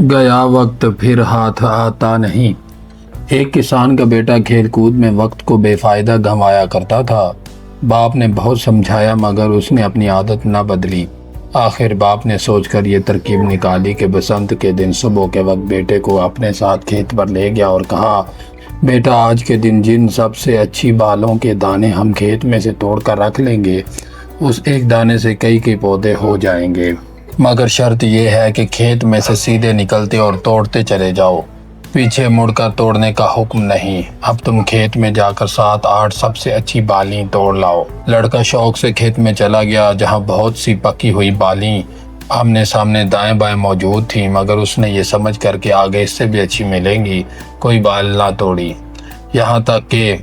گیا وقت پھر ہاتھ آتا نہیں۔ ایک کسان کا بیٹا کھیل کود میں وقت کو بے فائدہ گنوایا کرتا تھا۔ باپ نے بہت سمجھایا مگر اس نے اپنی عادت نہ بدلی۔ آخر باپ نے سوچ کر یہ ترکیب نکالی کہ بسنت کے دن صبح کے وقت بیٹے کو اپنے ساتھ کھیت پر لے گیا اور کہا، بیٹا آج کے دن جن سب سے اچھی بالوں کے دانے ہم کھیت میں سے توڑ کر رکھ لیں گے، اس ایک دانے سے کئی پودے ہو جائیں گے۔ مگر شرط یہ ہے کہ کھیت میں سے سیدھے نکلتے اور توڑتے چلے جاؤ، پیچھے مڑ کر توڑنے کا حکم نہیں۔ اب تم کھیت میں جا کر 7-8 سب سے اچھی بالیں توڑ لاؤ۔ لڑکا شوق سے کھیت میں چلا گیا جہاں بہت سی پکی ہوئی بالیں آمنے سامنے دائیں بائیں موجود تھیں، مگر اس نے یہ سمجھ کر کہ آگے اس سے بھی اچھی ملیں گی، کوئی بال نہ توڑی، یہاں تک کہ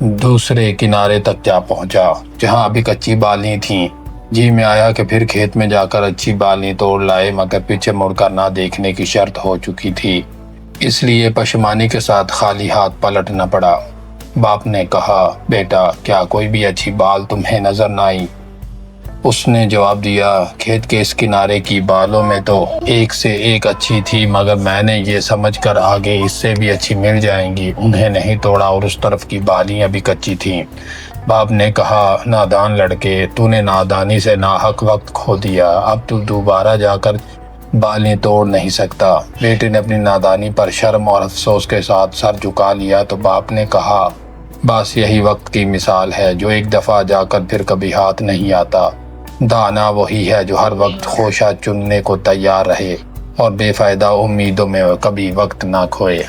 دوسرے کنارے تک جا پہنچا جہاں ابھی کچی بالیں تھیں۔ جی میں آیا کہ پھر کھیت میں جا کر اچھی بالیں توڑ لائے، مگر پیچھے مڑ کر نہ دیکھنے کی شرط ہو چکی تھی، اس لیے پشیمانی کے ساتھ خالی ہاتھ پلٹنا پڑا۔ باپ نے کہا، بیٹا کیا کوئی بھی اچھی بال تمہیں نظر نہ آئی؟ اس نے جواب دیا، کھیت کے اس کنارے کی بالوں میں تو ایک سے ایک اچھی تھی، مگر میں نے یہ سمجھ کر آگے اس سے بھی اچھی مل جائیں گی انہیں نہیں توڑا اور اس طرف کی بالیں ابھی کچی تھیں۔ باپ نے کہا، نادان لڑکے، تو نے نادانی سے ناحق وقت کھو دیا، اب تو دوبارہ جا کر بالیں توڑ نہیں سکتا۔ بیٹے نے اپنی نادانی پر شرم اور افسوس کے ساتھ سر جھکا لیا تو باپ نے کہا، بس یہی وقت کی مثال ہے جو ایک دفعہ جا کر پھر کبھی ہاتھ نہیں آتا۔ دانا وہی ہے جو ہر وقت خوشہ چننے کو تیار رہے اور بے فائدہ امیدوں میں کبھی وقت نہ کھوئے۔